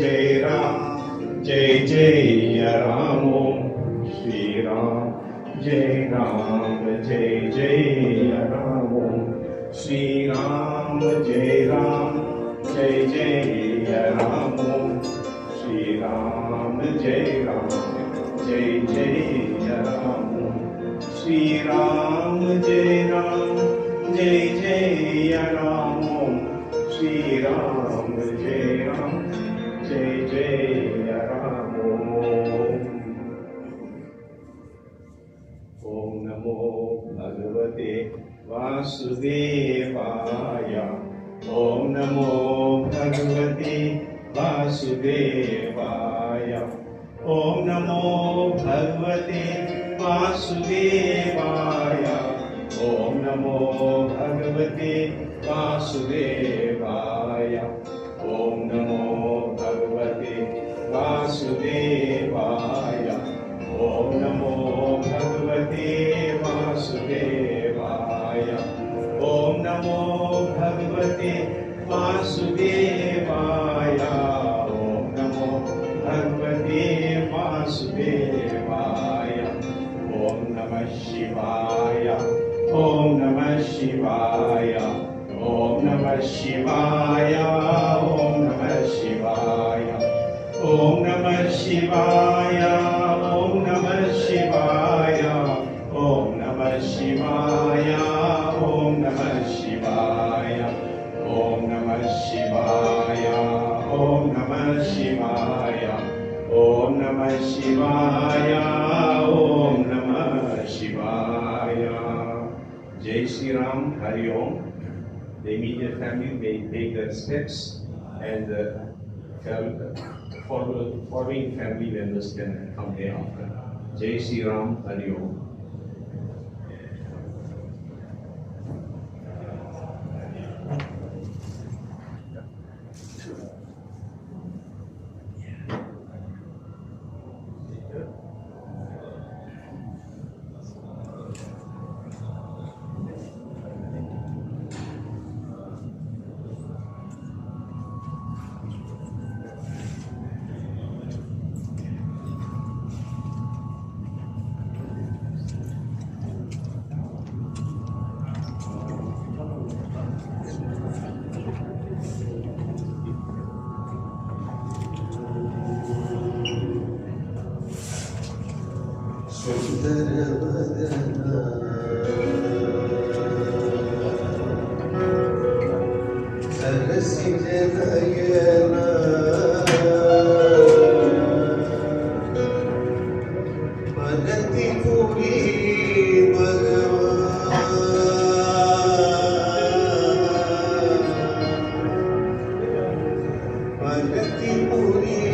जय राम जय जय राम ओम श्री राम जय राम जय जय राम ओम श्री राम जय जय राम ओम श्री राम जय जय राम ओम श्री राम जय जय राम ओम श्री राम जय जय राम ओम नमो भगवते वासुदेवाय ओम नमो भगवते वासुदेवाय ओम नमो भगवते वासुदेवाय ओम नमो भगवते वासुदेवाय ओम नमो भगवते वासुदेवाय ओम नमो भगवते वासुदेवाय ओम नमो भगवते वासुदेवाय ओम नमो भगवते वासुदेवाय ओम नमः शिवाय ओम नमः शिवाय ओम नमः शिवाय ओम नमः शिवाय ओम नमः शिवाय ओम नमः शिवाय ओम नमः शिवाय ओम नमः शिवाय ओम नमः शिवाय ओम नमः शिवाय ओम नमः शिवाय ओम नमः शिवाय जय श्री राम हरि ओम The immediate family may take their steps and the following family members can come thereafter. Jai Shri Ram, Hari Om. परति पुरी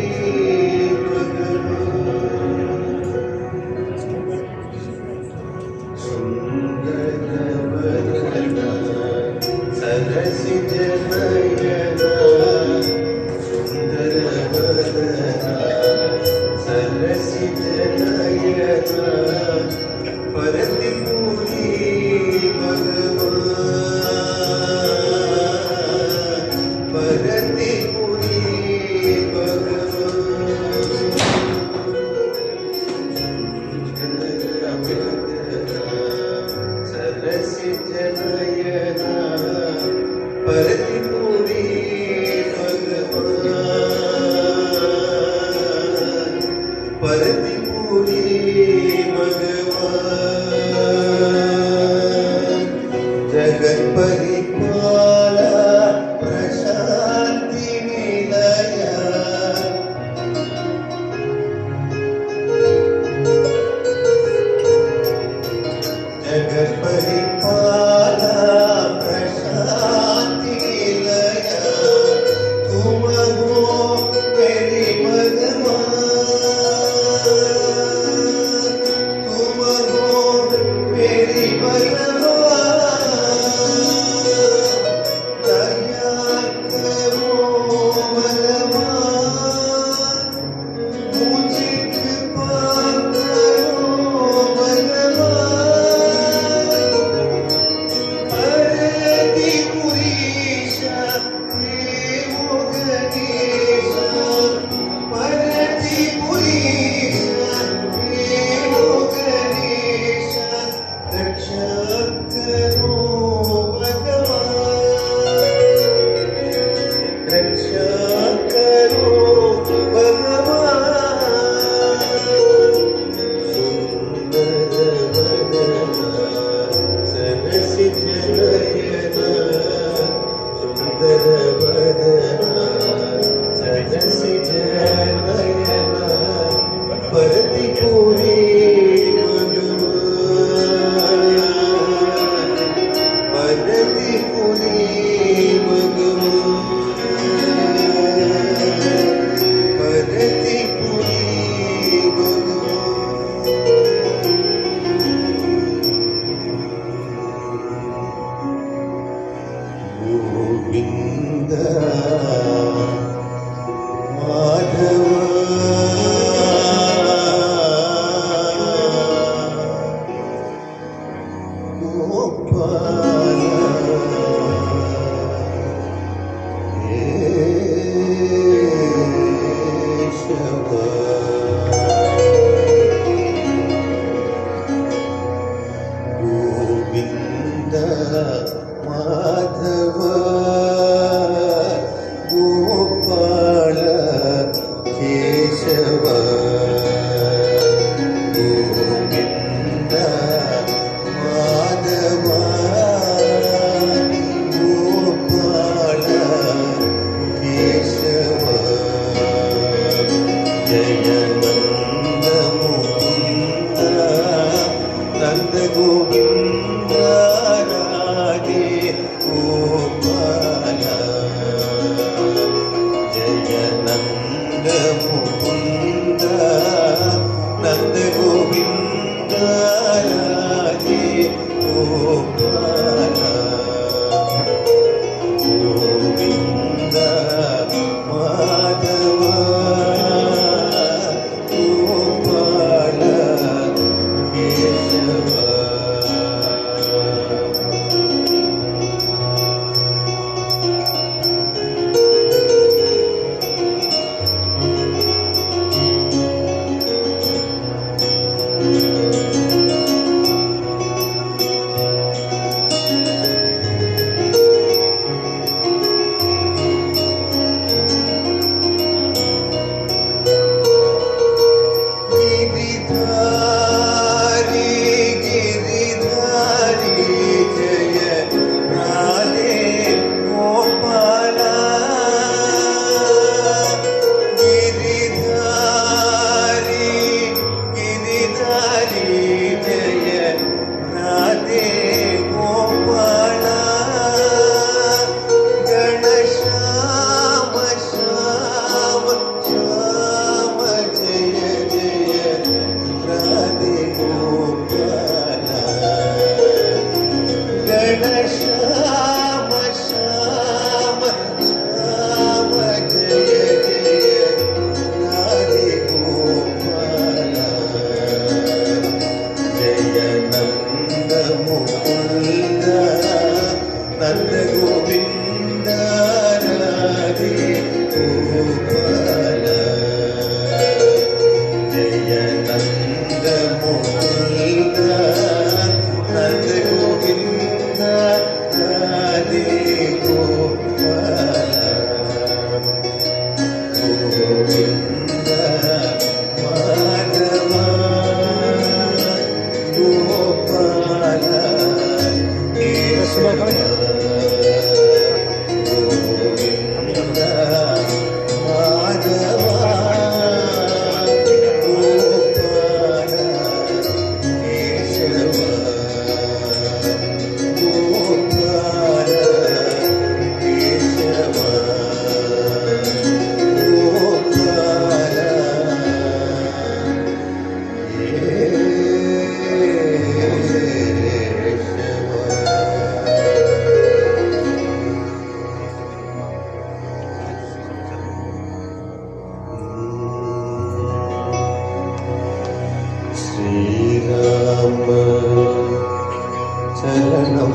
Shranam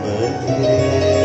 Bhaje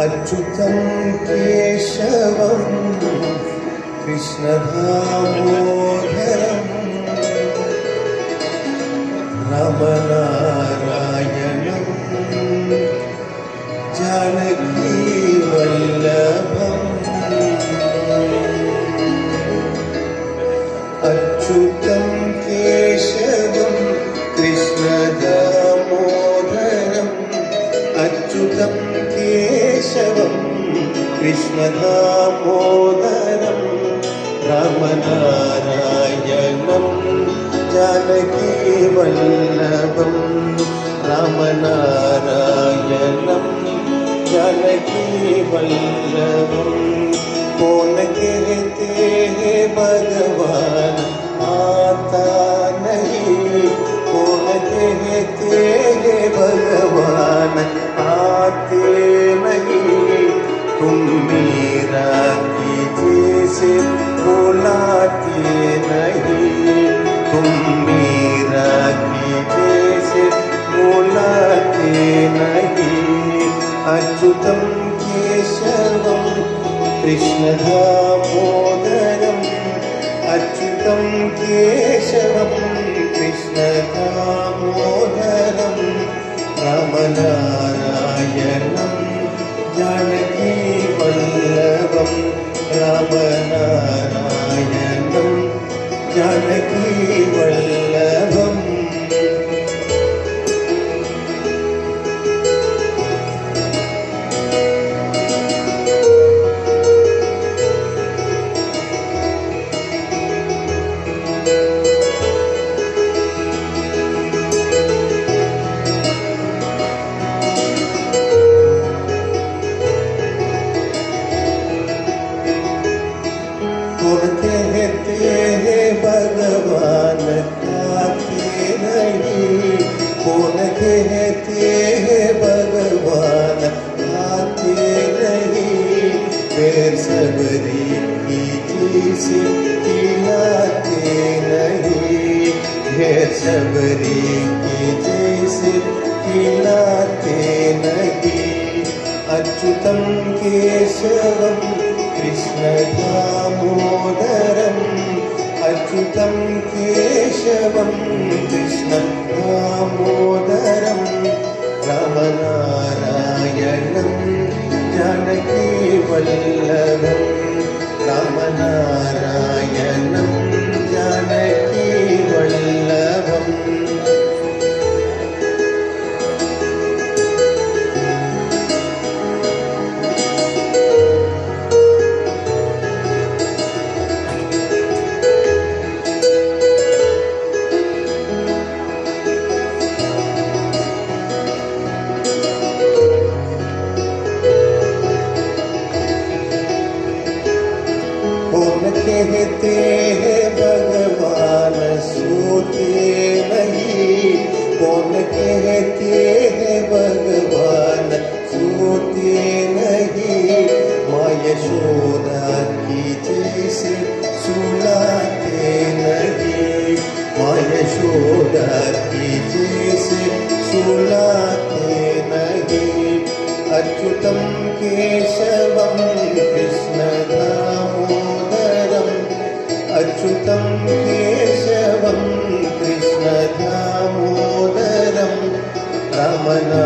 अच्युतं केशवं कृष्णदामोदरं रामनारायणं जानकीवल्लभम् अच्युतं केशवं कृष्णदामोदरम् अच्युतं केशवं कृष्णदामोदरं रामनारायणं जानकीवल्लभं रामनारायणं जानकीवल्लभं कौन कहते हैं भगवान आता नहीं कौन कहते हैं भगवान आते नहीं तुम मेरा कीजिए से बुलाते नहीं तुम मेरा कीजिए से बुलाते नहीं अच्युतं केशवं कृष्णदामोदरम् अच्युतं केशवं कृष्णदामोदरं रामनारायणं जानकीवल्लभं रामनारायणं जानकीवल्लभम् भगवान आते नहीं कौन कहते हैं भगवान आते नहीं फिर सबरी कीजिए से खिलाते नहीं फिर सबरी कीजिए से खिलाते नहीं अच्युतं केशवं कृष्णदामोदरम् अच्युतं केशवं कृष्णदामोदरं रामनारायणं जानकीवल्लभं रामनारायणं जानकीवल्लभम् कहते हैं भगवान सोते नहीं कौन कहते हैं भगवान सोते नहीं माँ यशोदा की जैसे सुलाते नहीं माँ यशोदा की जैसे सुलाते नहीं अच्युतं केशवं कृष्णदामोदरम् अच्युतं केशवं कृष्णदामोदरं रामनारायणं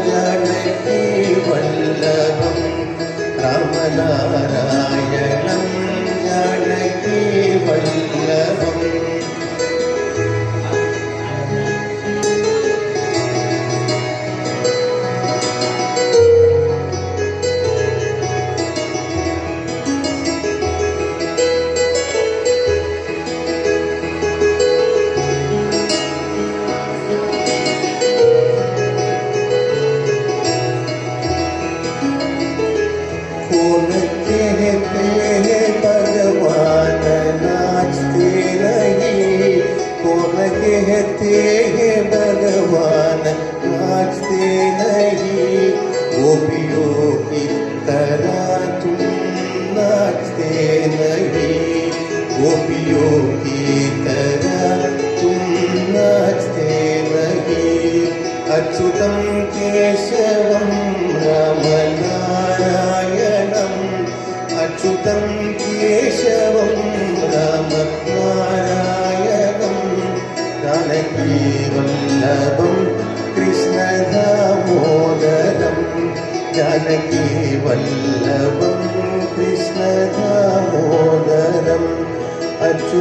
जानकीवल्लभं रामनारायणं जानकीवल्लभम्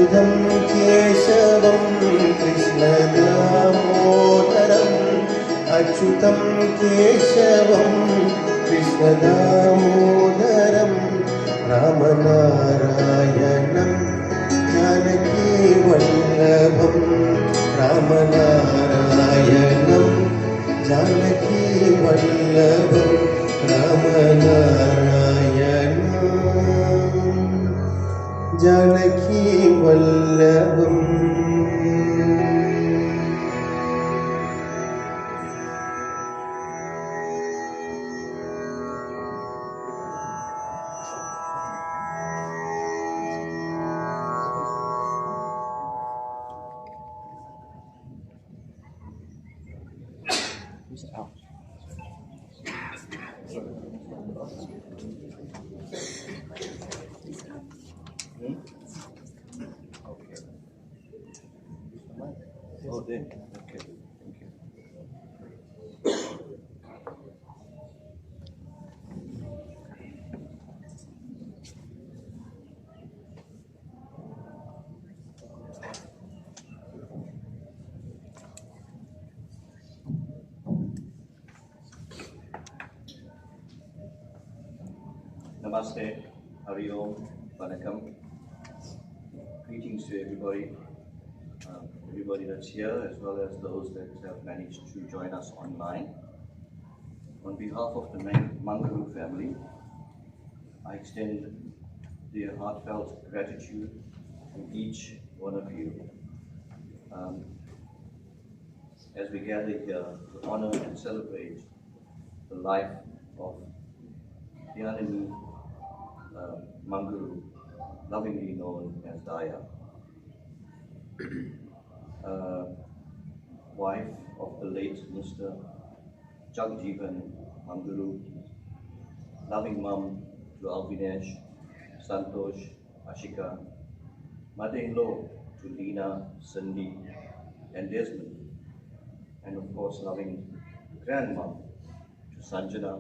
अच्युतं केशवं कृष्णदामोदरम् अच्युतं केशवं कृष्णदामोदरं रामनारायणं जानकीवल्लभं रामनारायणं जानकीवल्लभं रामनारायणं जानकीवल्लभम् Oh, there. Okay. Thank you. Namaste, Hari Om, Vanakkam. Greetings to everybody, everybody that's here, as well as those that have managed to join us online. On behalf of the Mangaroo family, I extend their heartfelt gratitude to each one of you as we gather here to honor and celebrate the life of Dhianeethee Mangaroo, lovingly known as DHAYA, wife of the late Mr. Mangaroo, loving mum to Alvinesh, Santosh, Ashika, mother-in-law to Lena, Cindy, and Desmond, and of course loving grandmom to Sanjana,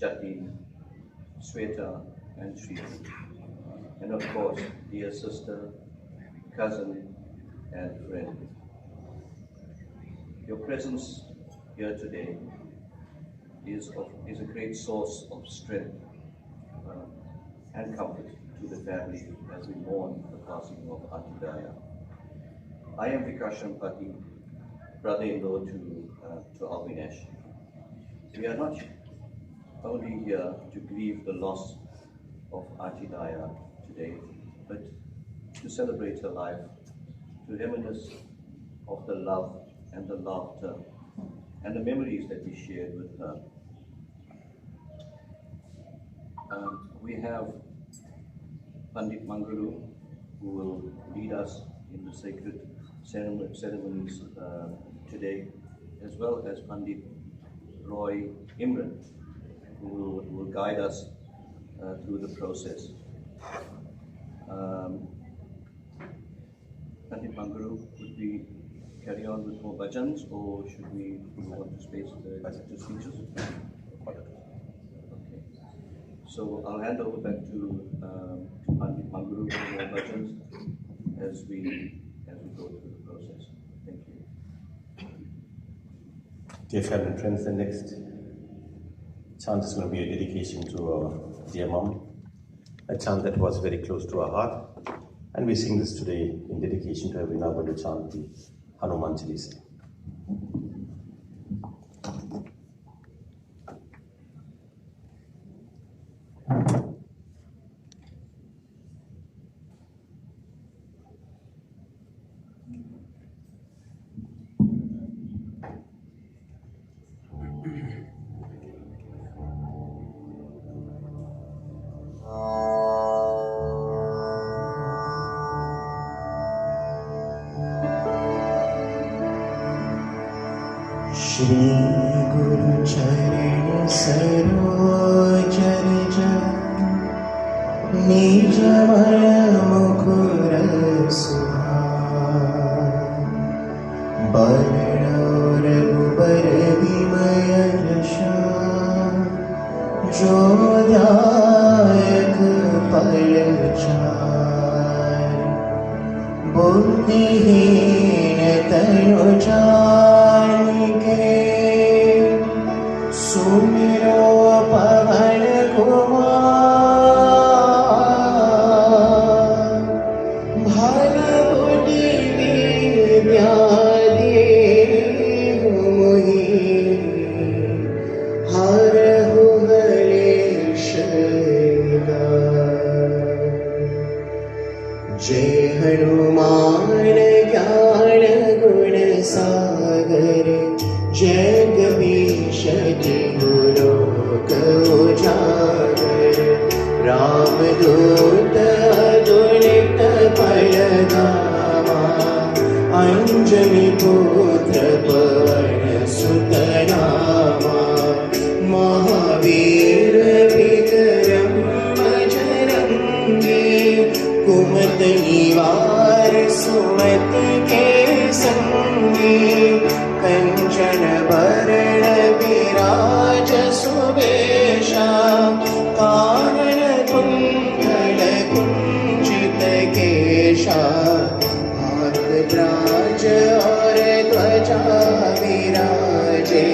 Jatin, Sweta, and Sri, and of course dear sister, cousin, and friend. Your presence here today is a great source of strength and comfort to the family as we mourn the passing of Auntie DHAYA. I am Vikas Pati, brother-in-law to Alvinesh. We are not only here to grieve the loss of Auntie DHAYA today, but to celebrate her life, to reminisce of the love and the laughter and the memories that we shared with her. We have Pandit Mangaroo, who will lead us in the sacred ceremonies today, as well as Pandit Roy Imran, who will guide us through the process. Pandit Mangaroo, could we carry on with more bhajans, or should we move on to speeches? Okay. So I'll hand over back to Pandit Mangaroo for more bhajans as we go through the process. Thank you. Dear family and friends, the next chant is going to be a dedication to our dear mom, a chant that was very close to our heart, and we sing this today in dedication to her. We're now going to chant the Hanuman Chalisa. Shri गुरु चरण सरोज रज निज मन मुकुर सुहाए बरनौ रघुबर विमय यश जो दायक पल चार बुद्धिहीन तनु जानिके सुमिरो पवन कुमार भल बुद्धि विद्या देहु मोहि हरहु हरेश जय हनुमान ज्ञान गुण सागर जगदीश लोक उजागर रामदूत अतुलित बलधामा अंजनी पुत्र पवन सुत नामा महावीर विक्रम बजरंगी कुमति निवार सुमति के संगी कंचन वरण विराज सुवेशा कानन कुंडल कुंचित केशा हाथ राज और ध्वजा विराजे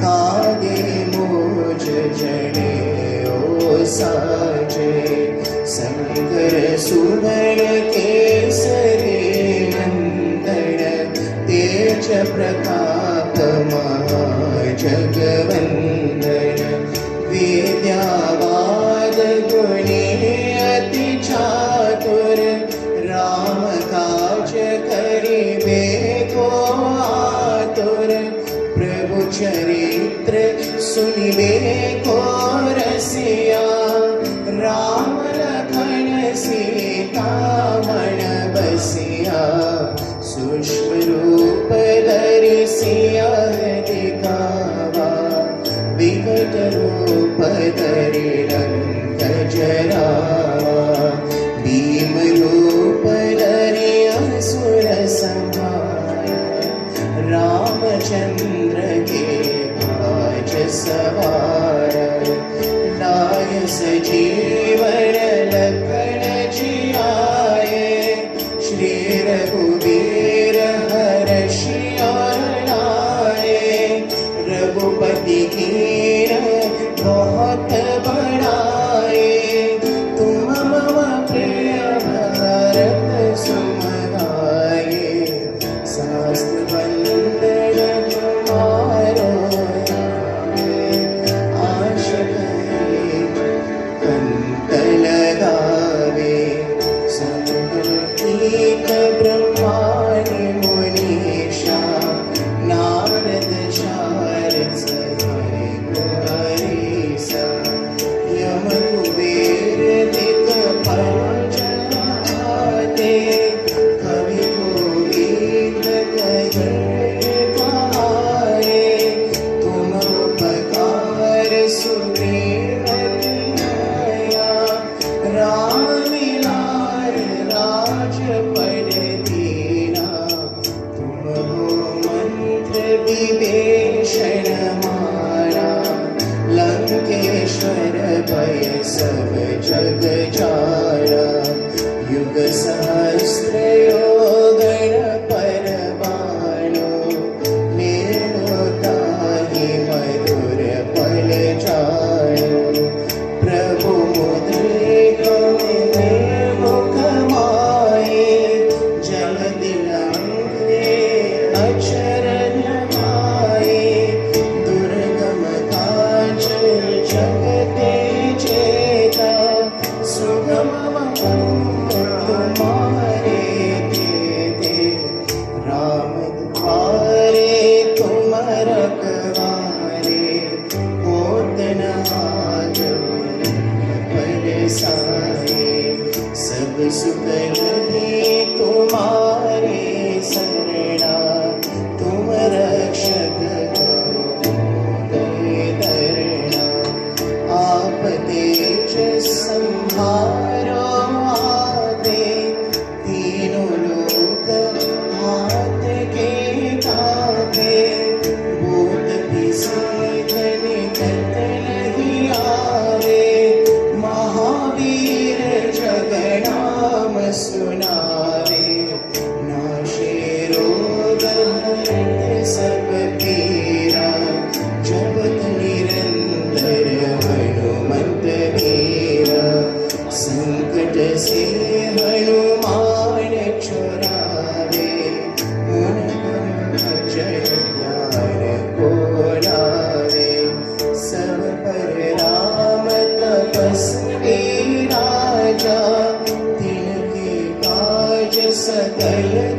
कांधे मूज जनेऊ साजे शंकर सुवन केसरी नंदन तेज प्रताप महाजगवंदन विद्यावाद गुणी अति चातुर राम काज करिबे को आतुर प्रभु चरित्र सुनिबे को रसिया राम लखन सीता मन बसिया सूक्ष्म रूप धरि सिया दिखावा विकट रूप धरि लंक जरावा भीम रूप धरि असुर संहारा रामचंद्र के काज सवारा लाय सजीवन लखन जियाए श्री रघुवीर हर्षि और लाए रघुपति कीर बहुत बड़ाए तुम मम प्रिय भरत सुम गाए शास्त्र वंदन तुम्हारो आश कंत लगावे संगीत ब्रह्मानि मुनीषा नारद शारद सहाय कुमारीसा यम कुबेर दिक्पालक आते कवि कोविद कहे कहाए तुम उपकार सुग्रीव किया राम मिलार राजपद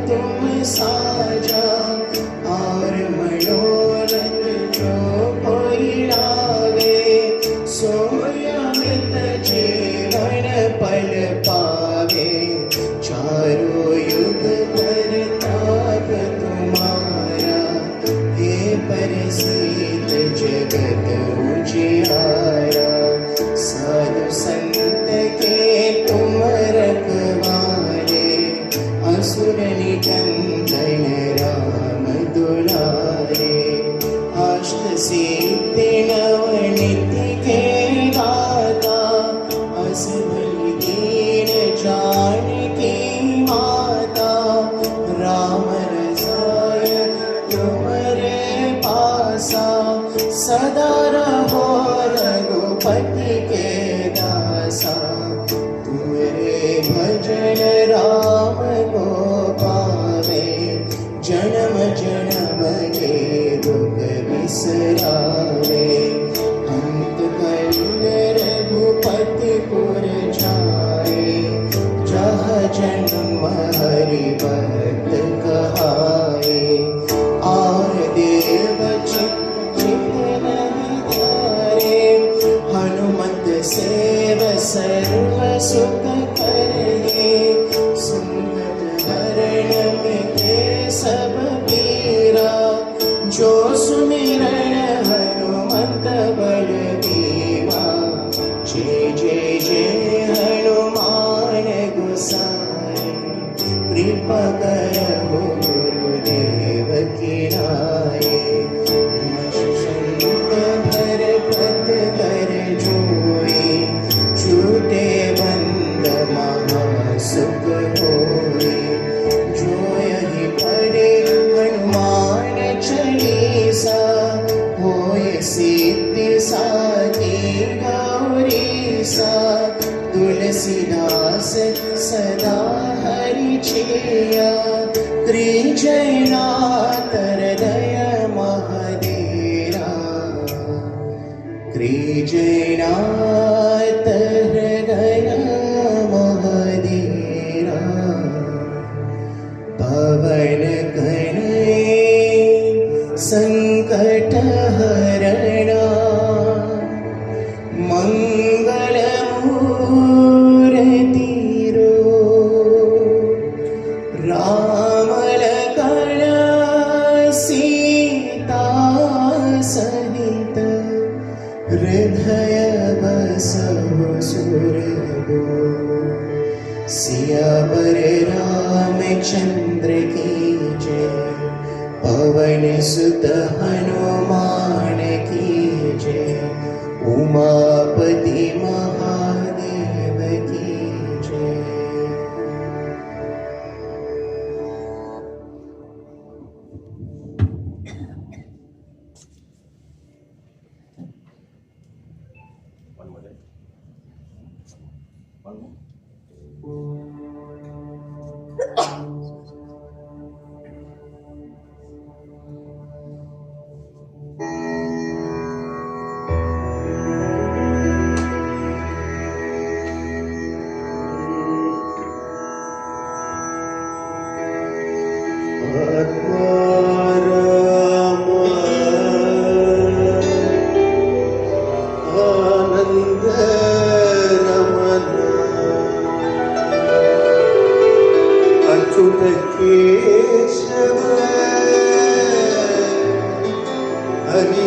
तुम साजा, और मनोरथ जो कोई लावे, सोई अमित जीवन पल पावे। चारों युग परताप तुम्हारा, हे प्रसिद्ध जगत उजियारा। साधु संत के तुम रखवारे, असुर निकंदन राम दुलारे। अष्ट सिद्धि नवनीति के दाता, असबल दीन जानकी माता। राम रसायन तुम्हारे पासा, सदा रहो रघुपति के दासा। तुम्हारे भजन राम को पावे, जन्म जन्म के दुख बिसरावे। अंत कल रघुपति पुर जाए, जहाँ जन्म हरि भक्त कहाए। और देव चित्त नहीं ध्यारे, हनुमत सेव सर्व सुख करे। संकट हरण मिटे सब पीरा, जो सुमिरन हनुमत बलवीरा। जय जय जय हनुमान गोसाई, कृपा करहु गुरुदेव की नाई। संत भर पत कर जोई, छूटे बंद महासुख होई। जो यही पढ़े हनुमान चालीसा, होय सिद्धि साकी गौरीसा। तुलसीदास सदा हरि छेया, त्रिजयनाथ हृदय महादेरा। त्रिजयनाथ हृदय महादेरा। पवन कनये संकट हरणा, मंगल मूर्ति रो। राम लखन सीता सहित, हृदय बसहु सुरभो। सियावर रामचंद्र की जय, पवन सुत हनुमान की जय। उमापति महादेव की जय। One more day. One more. Achyut Keshav Hari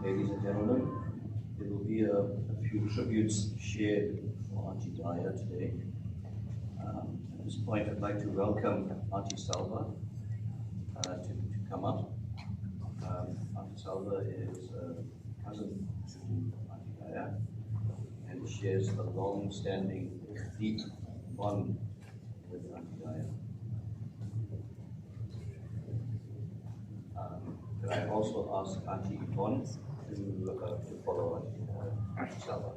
Ladies and gentlemen, there will be a few tributes shared for Auntie DHAYA today. At this point, I'd like to welcome Auntie Salva to come up. Auntie Salva is a cousin to Auntie DHAYA and shares a long-standing, deep bond with Auntie DHAYA. Could I also ask Auntie Yvonne to follow Auntie Salva?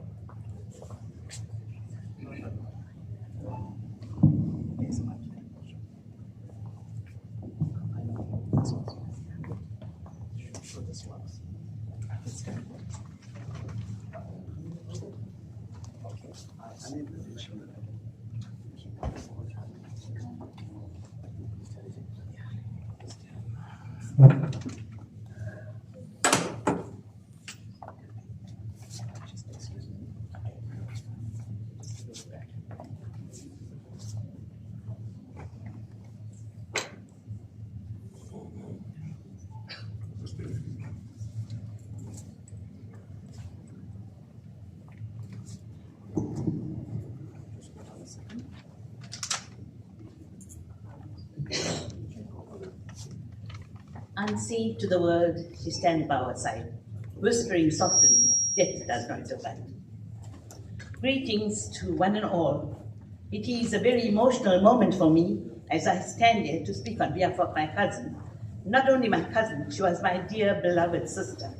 Unseen to the world, she stands by our side, whispering softly, death does not divide. Greetings to one and all. It is a very emotional moment for me as I stand here to speak on behalf of my cousin. Not only my cousin, she was my dear beloved sister.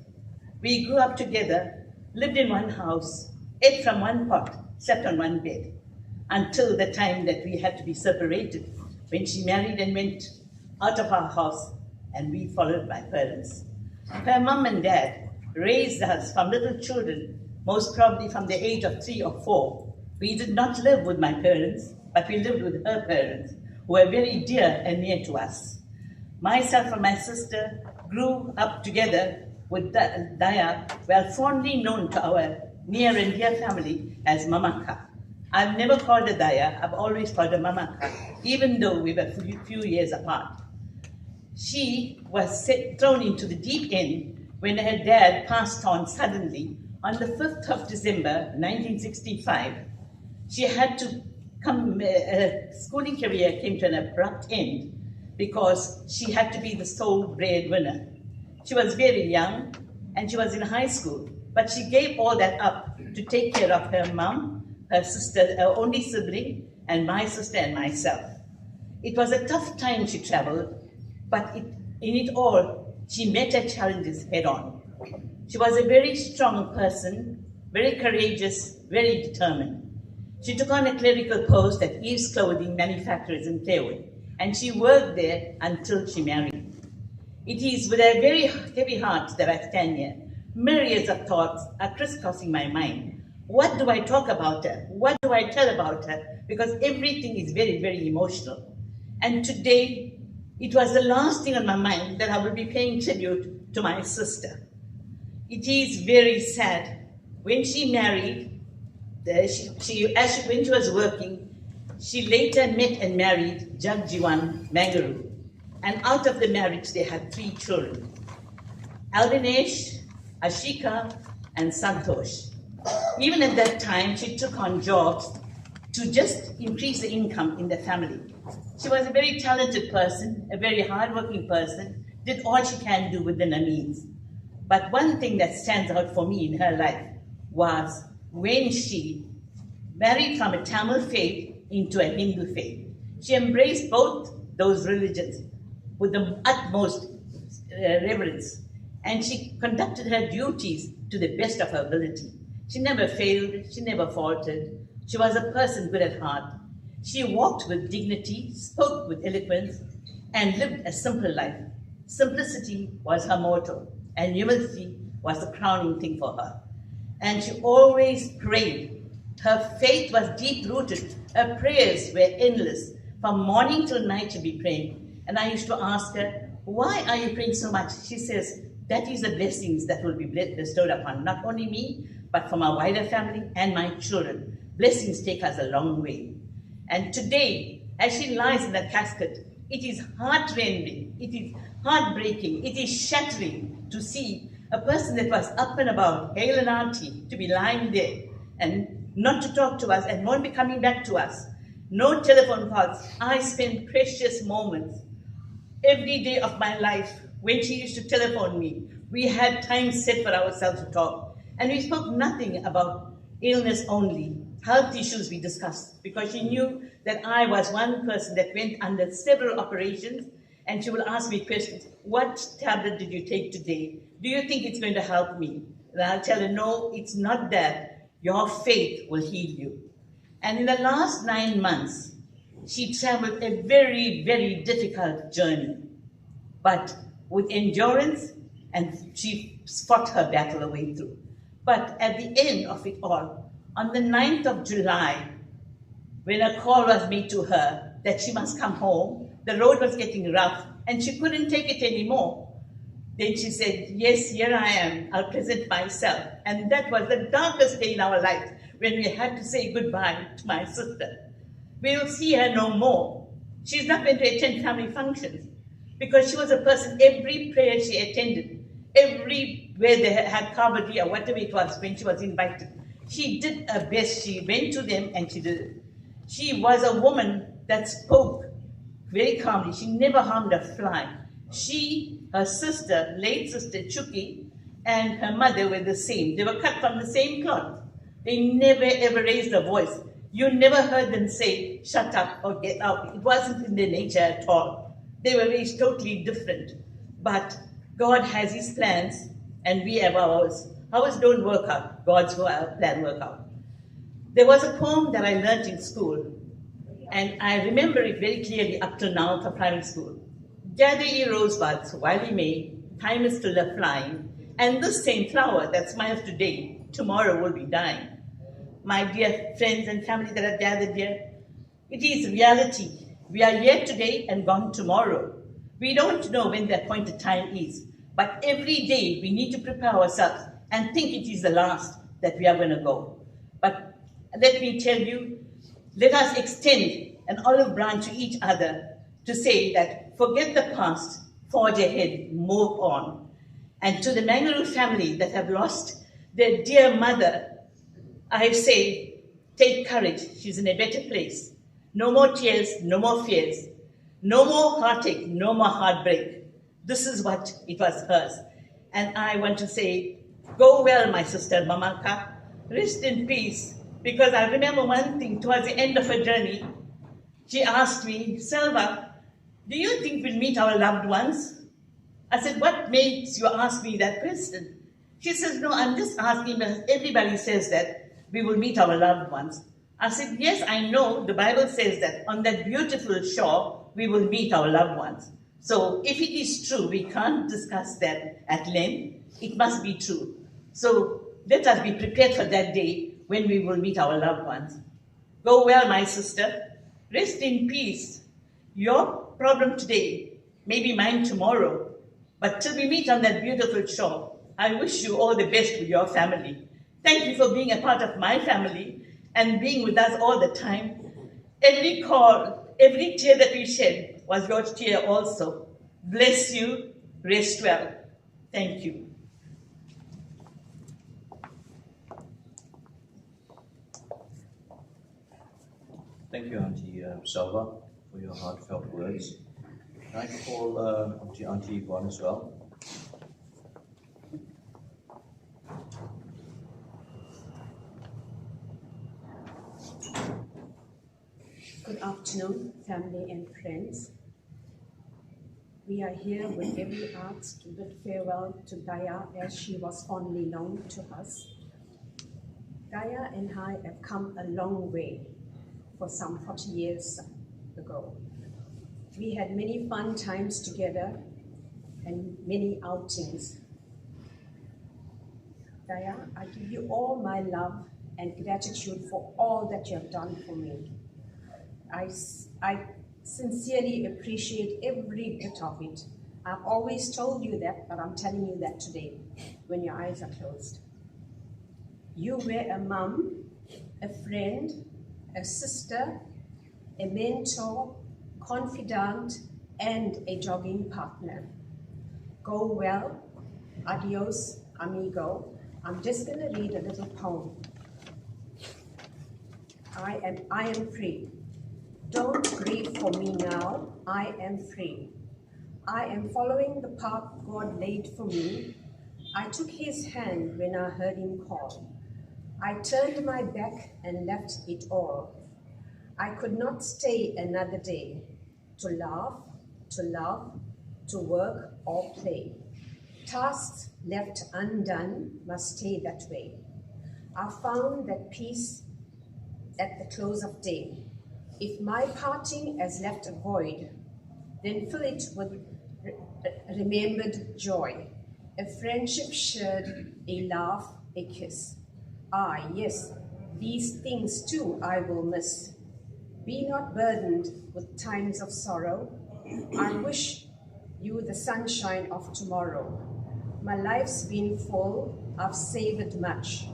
We grew up together, lived in one house, ate from one pot, slept on one bed, until the time that we had to be separated, when she married and went out of our house, and we followed my parents. Her mom and dad raised us from little children, most probably from the age of 3 or 4. We did not live with my parents, but we lived with her parents, who were very dear and near to us. Myself and my sister grew up together with DHAYA, well fondly known to our near and dear family as Mamaka. I've never called her DHAYA, I've always called her Mamaka, even though we were a few years apart. She was thrown into the deep end when her dad passed on suddenly on the 5th of December, 1965. She had to come, her schooling career came to an abrupt end because she had to be the sole breadwinner. She was very young and she was in high school, but she gave all that up to take care of her mom, her sister, her only sibling, and my sister and myself. It was a tough time she traveled, but in it all, she met her challenges head on. She was a very strong person, very courageous, very determined. She took on a clerical post at Eve's Clothing Manufacturers in Clearwood, and she worked there until she married. It is with a very heavy heart that I stand here. Myriads of thoughts are crisscrossing my mind. What do I talk about her? What do I tell about her? Because everything is very, very emotional. And today, it was the last thing on my mind that I will be paying tribute to my sister. It is very sad. When she married, when she was working, she later met and married Jagjiwan Mangaroo. And out of the marriage, they had 3 children, Alvinesh, Ashika, and Santosh. Even at that time, she took on jobs to just increase the income in the family. She was a very talented person, a very hardworking person, did all she can do within her means. But one thing that stands out for me in her life was when she married from a Tamil faith into a Hindu faith. She embraced both those religions with the utmost reverence, and she conducted her duties to the best of her ability. She never failed, she never faltered. She was a person good at heart. She walked with dignity, spoke with eloquence, and lived a simple life. Simplicity was her motto, and humility was the crowning thing for her. And she always prayed. Her faith was deep-rooted. Her prayers were endless. From morning till night she'd be praying. And I used to ask her, why are you praying so much? She says, that is the blessings that will be bestowed upon not only me, but for my wider family and my children. Blessings take us a long way. And today, as she lies in that casket, it is heart-rending, it is heartbreaking, it is shattering to see a person that was up and about, hale and hearty, to be lying there and not to talk to us and won't be coming back to us. No telephone calls. I spent precious moments every day of my life when she used to telephone me. We had time set for ourselves to talk. And we spoke nothing about illness only. Health issues we discussed, because she knew that I was one person that went under several operations, and she will ask me questions. What tablet did you take today? Do you think it's going to help me? And I'll tell her, no, it's not that. Your faith will heal you. And in the last 9 months, she traveled a very, very difficult journey, but with endurance, and she fought her battle away through. But at the end of it all, on the 9th of July, when a call was made to her that she must come home, the road was getting rough and she couldn't take it anymore. Then she said, yes, here I am, I'll present myself. And that was the darkest day in our lives, when we had to say goodbye to my sister. We will see her no more. She's not going to attend family functions, because she was a person, every prayer she attended, everywhere they had covered or whatever it was when she was invited, she did her best. She went to them and she did it. She was a woman that spoke very calmly. She never harmed a fly. She, her sister, late sister Chuki, and her mother were the same. They were cut from the same cloth. They never ever raised a voice. You never heard them say, shut up or get out. It wasn't in their nature at all. They were raised totally different. But God has his plans and we have ours. Ours don't work out. God's plan work out. There was a poem that I learned in school, and I remember it very clearly up to now for primary school. Gather ye rosebuds while ye may, time is still a-flying, and this same flower that smiles today, tomorrow will be dying. My dear friends and family that have gathered here, it is reality. We are here today and gone tomorrow. We don't know when the appointed time is, but every day we need to prepare ourselves and think it is the last that we are going to go. But let me tell you, let us extend an olive branch to each other to say that forget the past, forge ahead, move on. And to the Mangaroo family that have lost their dear mother, I say, take courage. She's in a better place. No more tears, no more fears. No more heartache, no more heartbreak. This is what it was hers. And I want to say, go well, my sister Mamaka. Rest in peace. Because I remember one thing, towards the end of her journey, she asked me, Selva, do you think we'll meet our loved ones? I said, what makes you ask me that question? She says, no, I'm just asking because everybody says that we will meet our loved ones. I said, yes, I know the Bible says that on that beautiful shore, we will meet our loved ones. So if it is true, we can't discuss that at length. It must be true. So let us be prepared for that day when we will meet our loved ones. Go well, my sister. Rest in peace. Your problem today may be mine tomorrow, but till we meet on that beautiful shore, I wish you all the best with your family. Thank you for being a part of my family and being with us all the time. Every call, every tear that we shed was your tear also. Bless you. Rest well. Thank you. Thank you, Auntie Salva, for your heartfelt words. Can I call Auntie Yvonne as well? Good afternoon, family and friends. We are here with every heart to bid farewell to Dhaya as she was fondly known to us. Dhaya and I have come a long way for some 40 years ago. We had many fun times together and many outings. Dhaya, I give you all my love and gratitude for all that you have done for me. I sincerely appreciate every bit of it. I've always told you that, but I'm telling you that today when your eyes are closed. You were a mum, a friend, a sister, a mentor, confidant, and a jogging partner. Go well. Adios, amigo. I'm just going to read a little poem. I am free. Don't grieve for me now. I am free. I am following the path God laid for me. I took his hand when I heard him call. I turned my back and left it all. I could not stay another day to laugh, to love, to work or play. Tasks left undone must stay that way. I found that peace at the close of day. If my parting has left a void, then fill it with remembered joy. A friendship shared, a laugh, a kiss. Ah, yes, these things too I will miss. Be not burdened with times of sorrow. I wish you the sunshine of tomorrow. My life's been full, I've savored much.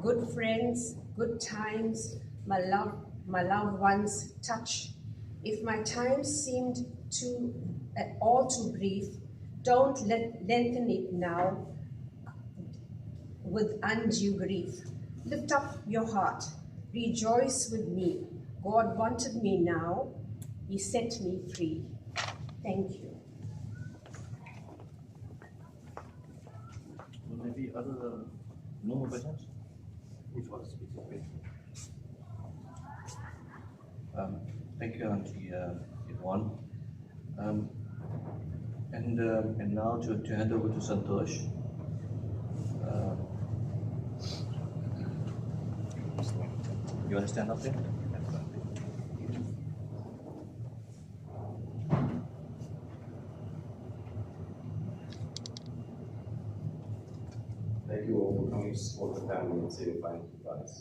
Good friends, good times, my loved ones' touch. If my time seemed all too brief, don't lengthen it now with undue grief. Lift up your heart, rejoice with me. God wanted me now, he set me free. Thank you. Maybe other no more questions? Which was speaking? Thank you, Auntie Yvonne. And now to hand over to Santosh. You want to stand up there? Thank you all for coming to support the family and say goodbye to you guys.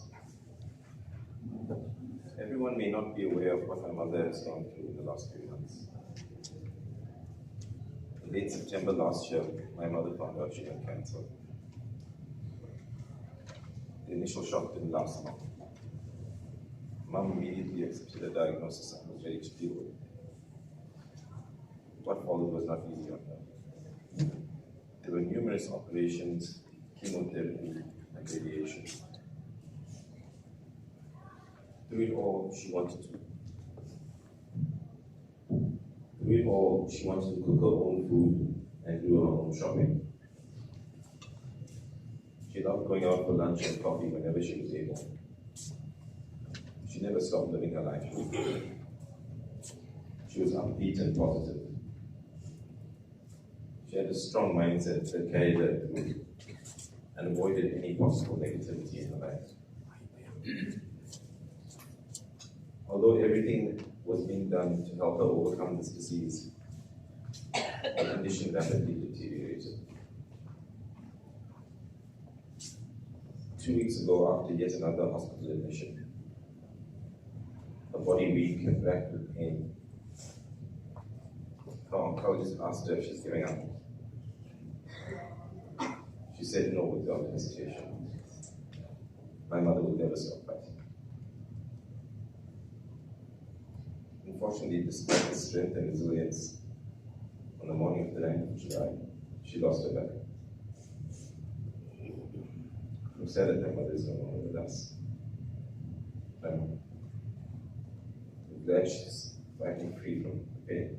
Everyone may not be aware of what my mother has gone through in the last few months. In late September last year, my mother found out she had cancer. The initial shock didn't last long. Mom immediately accepted the diagnosis and was ready to deal with it. what followed was not easy on her. There were numerous operations, chemotherapy, and radiation. Through it all, she wanted to. Through it all, she wanted to cook her own food and do her own shopping. She loved going out for lunch and coffee whenever she was able. She never stopped living her life. She was upbeat and positive. She had a strong mindset that carried her through and avoided any possible negativity in her life. Although everything was being done to help her overcome this disease, her condition rapidly deteriorated. 2 weeks ago, after yet another hospital admission, her body weak and racked with pain, her oncologist asked her if she's giving up. She said no without hesitation. My mother would never stop fighting. Unfortunately, despite her strength and resilience, on the morning of the 9th of July, she lost her battle. I'm sad that my mother is no longer with us. I'm glad she's fighting free from pain.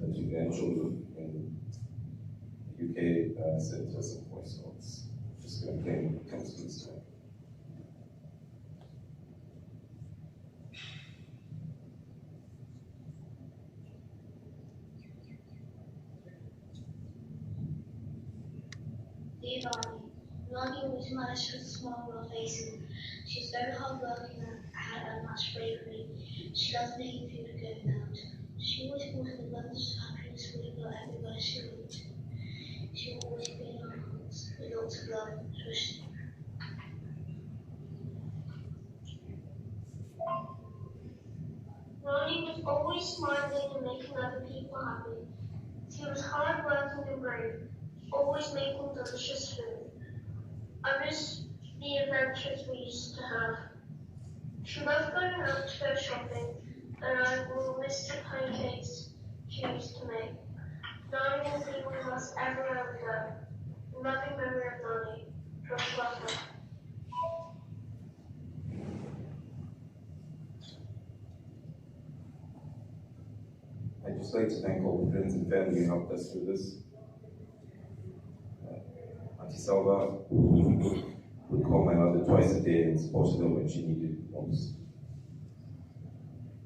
The two grandchildren in the UK sent us some voice notes. Just going to play when it comes to this time. Dear Nani always managed with a smile on her face. She's very hardworking and much bravery. She doesn't eat food or go out. She always brought an abundance of happiness with her everywhere she went. She will always be in our hearts with lots of love and trust. Nani was always smiling and making other people happy. She was hardworking and brave, always making delicious food. I miss the adventures we used to have. She loved going out to go shopping, and I will miss the pancakes she used to make. Nani will be with us everywhere we go. Loving memory of Nani. Just love her. I'd just like to thank all the friends and family who helped us through this. Auntie Salva would call my mother twice a day and supported her when she needed it most.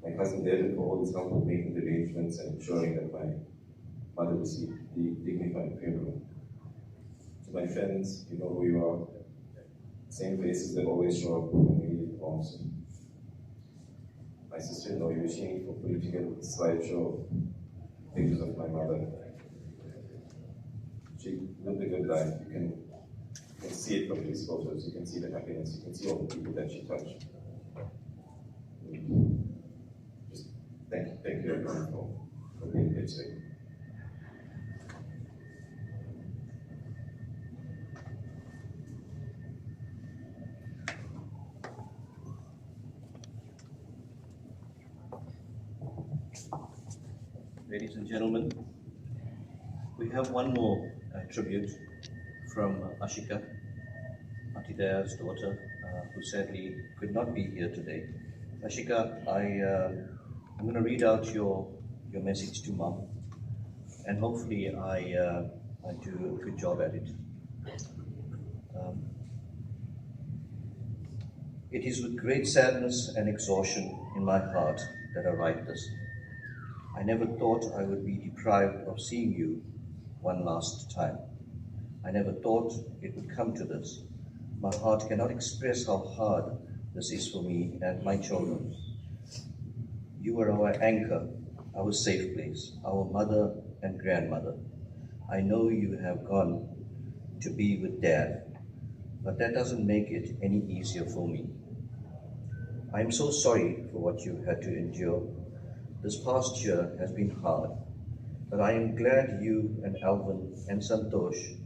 My cousin David for all his help with making the arrangements and ensuring that my mother received the dignified funeral. To my friends, you know who you are. Same faces that always show up when we need it most. My sister-in-law, Yushini, for putting together a slideshow of pictures of my mother. She lived a good life. You can see it from these photos. You can see the happiness. You can see all the people that she touched. Just thank you everyone for being here today. Ladies and gentlemen, we have one more tribute from Ashika, Auntie Daya's daughter, who sadly could not be here today. Ashika, I'm going to read out your message to Mom, and hopefully I do a good job at it. It is with great sadness and exhaustion in my heart that I write this. I never thought I would be deprived of seeing you one last time. I never thought it would come to this. My heart cannot express how hard this is for me and my children. You were our anchor, our safe place, our mother and grandmother. I know you have gone to be with Dad, but that doesn't make it any easier for me. I am so sorry for what you had to endure. This past year has been hard, but I am glad you and Alvin and Santosh,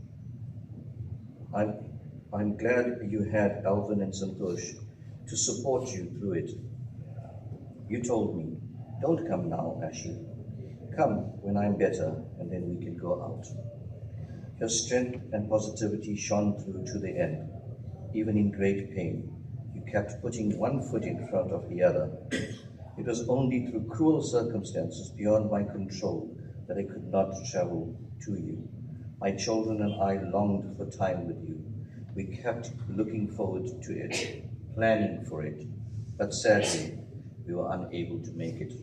I'm glad you had Alvin and Santosh to support you through it. You told me, don't come now, Ashi. Come when I'm better, and then we can go out. Your strength and positivity shone through to the end. Even in great pain, you kept putting one foot in front of the other. It was only through cruel circumstances beyond my control that I could not travel to you. My children and I longed for time with you. We kept looking forward to it, planning for it, but sadly, we were unable to make it.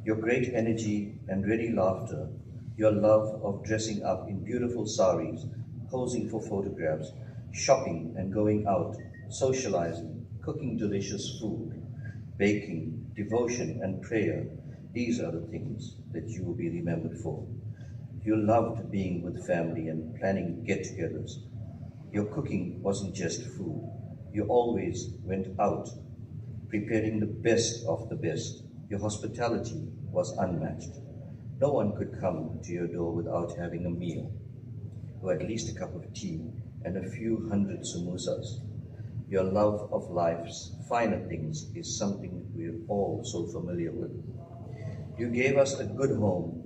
Your great energy and ready laughter, your love of dressing up in beautiful saris, posing for photographs, shopping and going out, socializing, cooking delicious food, baking, devotion and prayer, these are the things that you will be remembered for. You loved being with family and planning get-togethers. Your cooking wasn't just food. You always went out, preparing the best of the best. Your hospitality was unmatched. No one could come to your door without having a meal, or at least a cup of tea and a few hundred samosas. Your love of life's finer things is something we're all so familiar with. You gave us a good home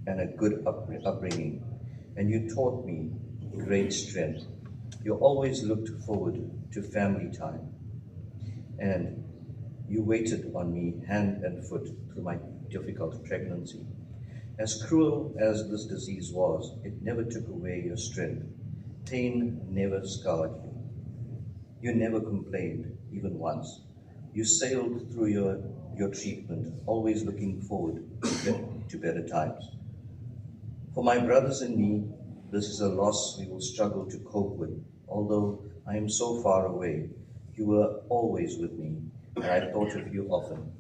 and a good upbringing, and you taught me great strength. You always looked forward to family time, and you waited on me hand and foot through my difficult pregnancy. As cruel as this disease was, it never took away your strength. Pain never scarred you. You never complained, even once. You sailed through your treatment, always looking forward to better times. For my brothers and me, this is a loss we will struggle to cope with. Although I am so far away, you were always with me, and I thought of you often.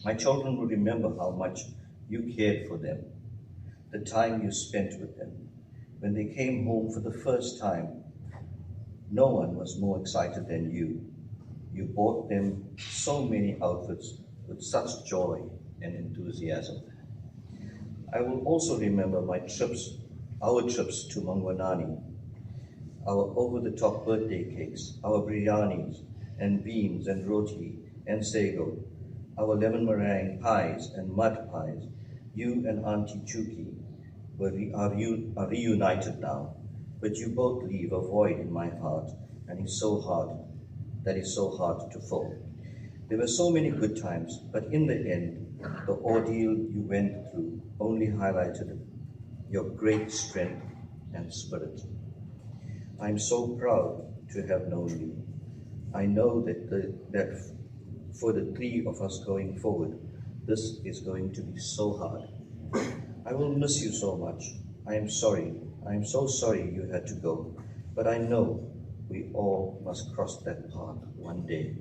My children will remember how much you cared for them, the time you spent with them. When they came home for the first time, no one was more excited than you. You bought them so many outfits with such joy and enthusiasm. I will also remember our trips to Mangwanani, our over-the-top birthday cakes, our biryanis and beans and roti and sago, our lemon meringue pies and mud pies. You and Auntie Chuki are reunited now, but you both leave a void in my heart, and it's so hard. That is so hard to fill. There were so many good times, but in the end, the ordeal you went through only highlighted your great strength and spirit. I'm so proud to have known you. I know that for the three of us going forward, this is going to be so hard. I will miss you so much. I am sorry. I am so sorry you had to go, but I know we all must cross that path one day.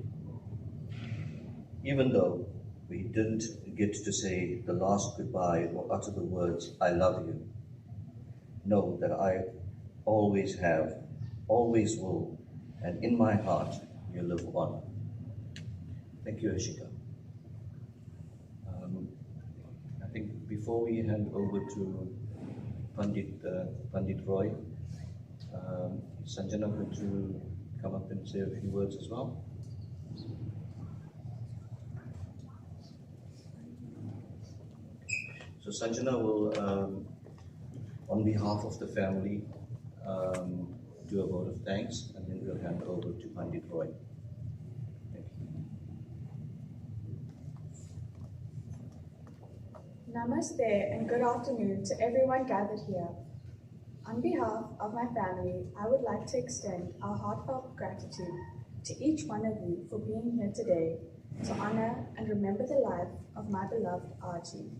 Even though we didn't get to say the last goodbye or utter the words, I love you, know that I always have, always will, and in my heart, you live on. Thank you, Ashika. I think before we hand over to Pandit Roy, Sanjana, would you come up and say a few words as well? So Sanjana will, on behalf of the family, do a vote of thanks, and then we'll hand over to Pandit Roy. Thank you. Namaste and good afternoon to everyone gathered here. On behalf of my family, I would like to extend our heartfelt gratitude to each one of you for being here today to honor and remember the life of my beloved Archie.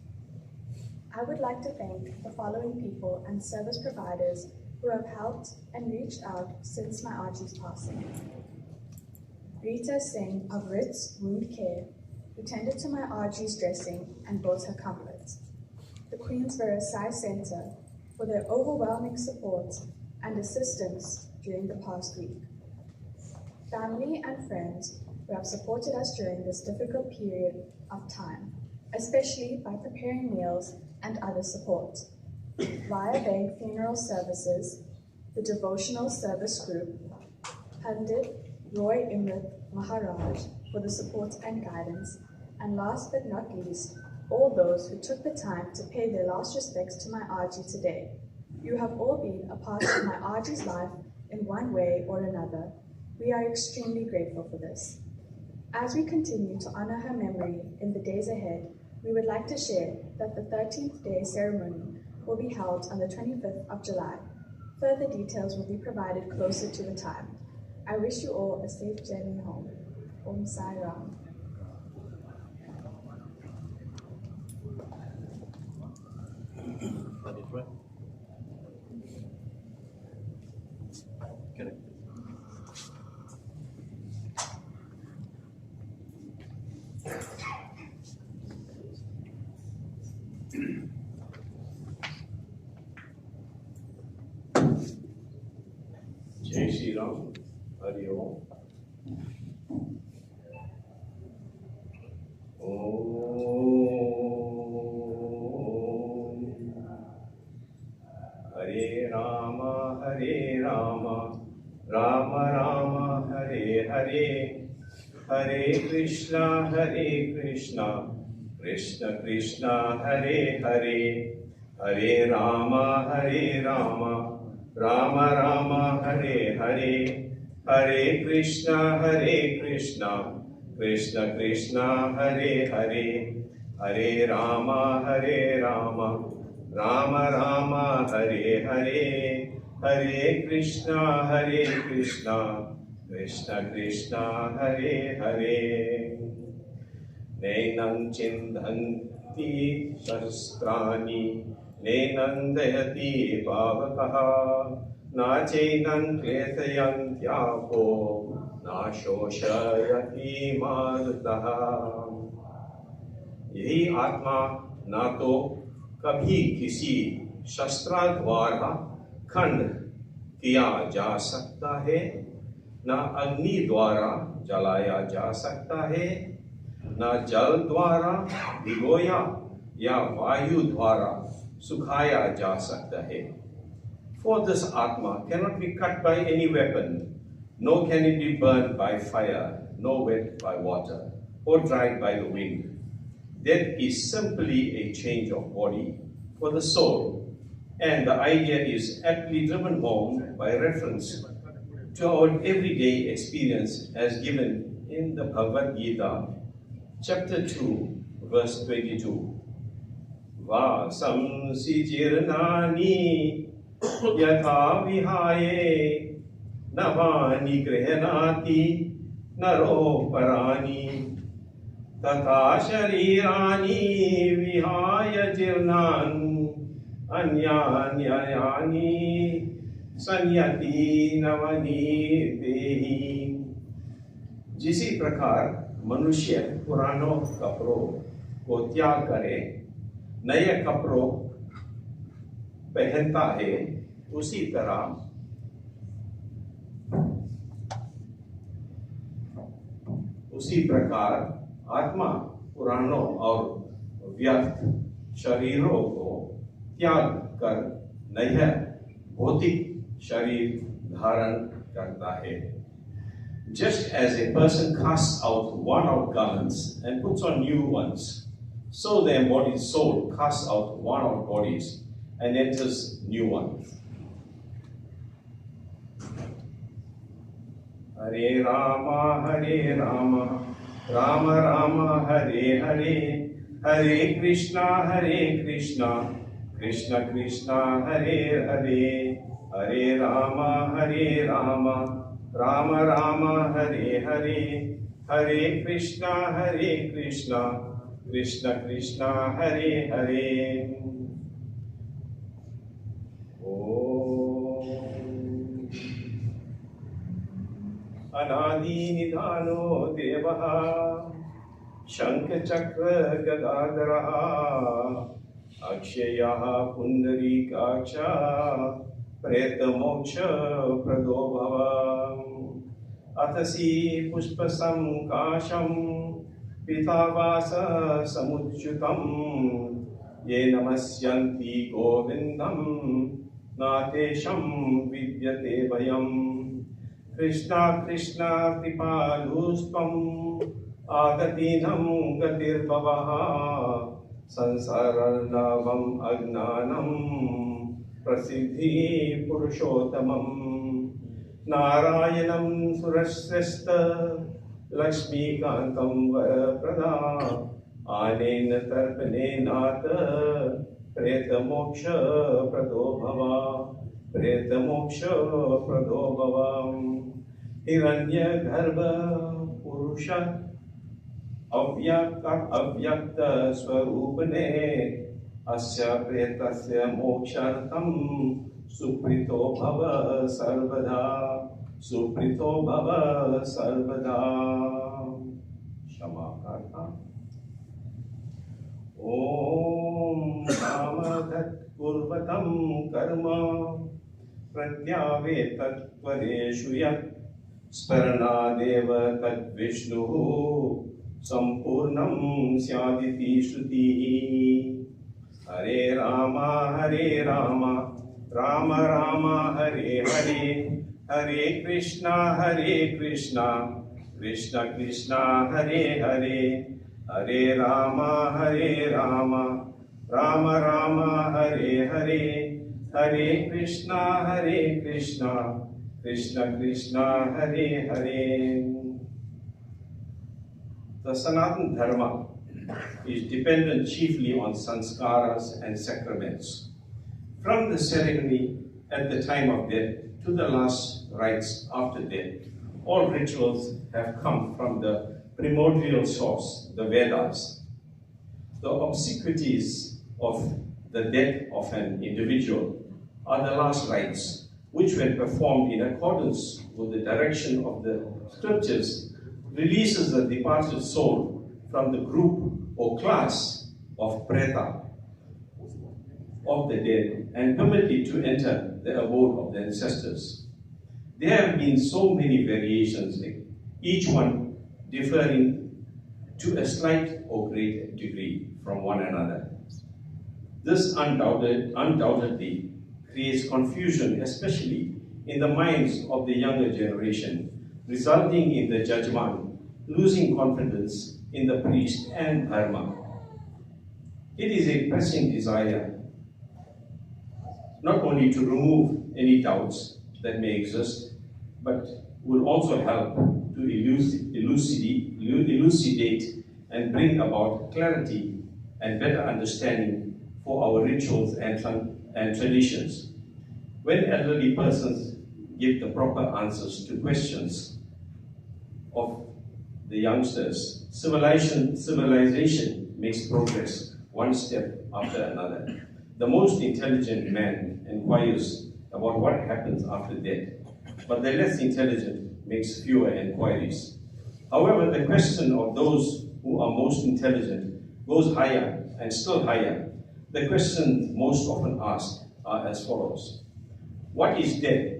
I would like to thank the following people and service providers who have helped and reached out since my Archie's passing. Rita Singh of Rites Wound Care, who tended to my Archie's dressing and brought her comfort. The Queensborough Sai Centre for their overwhelming support and assistance during the past week. Family and friends who have supported us during this difficult period of time, especially by preparing meals and other support. Via Bank Funeral Services, the Devotional Service Group, Pandit Roy Imrit Maharaj for the support and guidance, and last but not least, all those who took the time to pay their last respects to my Aji today. You have all been a part of my Aji's life in one way or another. We are extremely grateful for this. As we continue to honor her memory in the days ahead, we would like to share that the 13th day ceremony will be held on the 25th of July. Further details will be provided closer to the time. I wish you all a safe journey home. Om Sai Ram. That is right. Correct. जय श्री राम, हरि ओम। ओम हरे राम राम राम हरे हरे, हरे कृष्णा कृष्ण कृष्ण हरे हरे, हरे राम राम राम हरे हरे, हरे कृष्णा कृष्ण कृष्ण हरे हरे, हरे राम राम राम हरे हरे, हरे कृष्णा कृष्ण कृष्ण हरे हरे। नैनं चिन्धन्ति शस्त्राणि नैनं दहति पावकः, नाचैनं क्लेशयन्त्यापो न शोषयति मारुतः। यही आत्मा न तो कभी किसी शस्त्र द्वारा खंड किया जा सकता है, न अग्नि द्वारा जलाया जा सकता है, न जल द्वारा भिगोया या वायु द्वारा सुखाया जा सकता है। For this Atma cannot be cut by any weapon, nor can it be burned by fire, nor wet by water, or dried by the wind. Death is simply a change of body for the soul, and the idea is aptly driven home by reference to our everyday experience as given in the Bhagavad Gita, chapter 2, verse 22. Vasamsi jirnani yatha vihaye navani grihanati naro parani तथा शरीरानि विहाय जीर्णान् अन्यान्यानि संयति नवनि देहि। जिसी प्रकार मनुष्य पुरानों कपड़ों को त्याग करे नए कपड़ों पहनता है, उसी तरह आत्मा पुराणों और व्यर्थ शरीरों को त्याग कर नया भौतिक शरीर धारण करता है। Just as a person casts out worn-out garments and puts on new ones, so the embodied soul casts out worn-out bodies and enters new ones. Hare Rama, Rama Rama, Hare Hare, Hare Krishna, Krishna Krishna, Hare Hare, Hare Rama, Rama Rama, Hare Hare, Hare Krishna, Krishna Krishna, Hare Hare. अनादि निधानो देवः शंख चक्र गदाधरः अक्षयः पुंडरीकाक्ष प्रेत मोक्ष प्रदो भव। अतसी पुष्प संकाशं पीतावास समुच्युतं ये नमस्यन्ति गोविन्दं नातेशं विद्यते भयम् कृष्णा कृष्णा कृपालुस्त्वम् आगतीनं गतिर्भवः संसारार्णवम् अज्ञानम् प्रसिद्धि पुरुषोत्तमम् नारायणं सुरश्रेष्ठ लक्ष्मीकान्तं वरप्रदा आनेन तर्पणेनाथ प्रेतमोक्ष प्रदो भव प्रेतमोक्ष प्रदो भव हिरण्यगर्भ पुरुष अव्यक्त स्वरूपने अस्य प्रेतस्य मोक्षार्थं सुप्रीतो भव सर्वदा सुप्रीतो भव सर्वदा क्षमा प्रार्थना ॐ कामधत् कुर्वतं कर्म प्रत्यावेतत्वरेषु यत् स्मरणादेव तद्विष्णुः सम्पूर्णं स्यादिति श्रुतिः हरे Ram Ram Ram Hare Hare Hare Krishna Krishna Krishna Hare Hare Hare Ram Ram Ram Hare Hare Hare Krishna Krishna Krishna Hare Hare. The Sanatana Dharma is dependent chiefly on sanskaras and sacraments. From the ceremony at the time of death to the last rites after death, all rituals have come from the primordial source, the Vedas. The obsequies of the death of an individual are the last rites, which when performed in accordance with the direction of the scriptures, releases the departed soul from the group or class of preta of the dead and permit it to enter the abode of the ancestors. There have been so many variations, each one differing to a slight or great degree from one another. This undoubtedly creates confusion, especially in the minds of the younger generation, resulting in the judgment losing confidence in the priest and dharma. It is a pressing desire not only to remove any doubts that may exist, but will also help to elucidate and bring about clarity and better understanding for our rituals and traditions. When elderly persons give the proper answers to questions of the youngsters, civilization makes progress one step after another. The most intelligent man inquires about what happens after death, but the less intelligent makes fewer inquiries. However, the question of those who are most intelligent goes higher and still higher. The questions most often asked are as follows. What is death?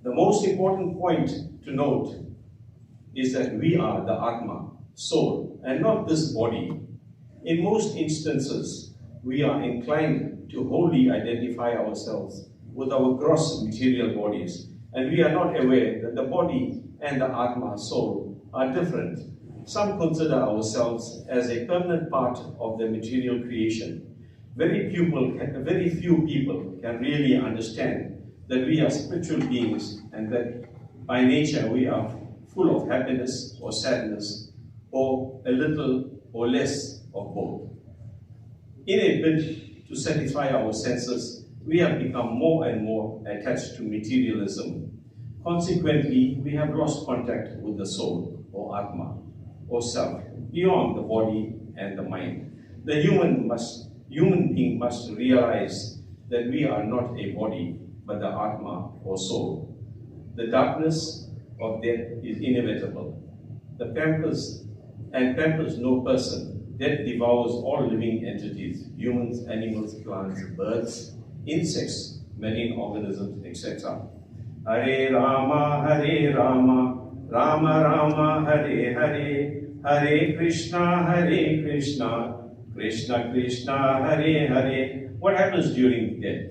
The most important point to note is that we are the Atma, soul, and not this body. In most instances, we are inclined to wholly identify ourselves with our gross material bodies, and we are not aware that the body and the Atma, soul, are different. Some consider ourselves as a permanent part of the material creation. Very few people can really understand that we are spiritual beings and that by nature we are full of happiness or sadness, or a little or less of both. In a bid to satisfy our senses, we have become more and more attached to materialism. Consequently, we have lost contact with the soul, or Atma, or self, beyond the body and the mind. The human being must realize that we are not a body, but the Atma, or soul. The darkness of death is inevitable. The pampers no person. Death devours all living entities, humans, animals, plants, birds, insects, marine organisms, etc. Hare Rama, Rama Rama, Hare Hare, Hare Krishna, Krishna Krishna, Hare Hare. What happens during death?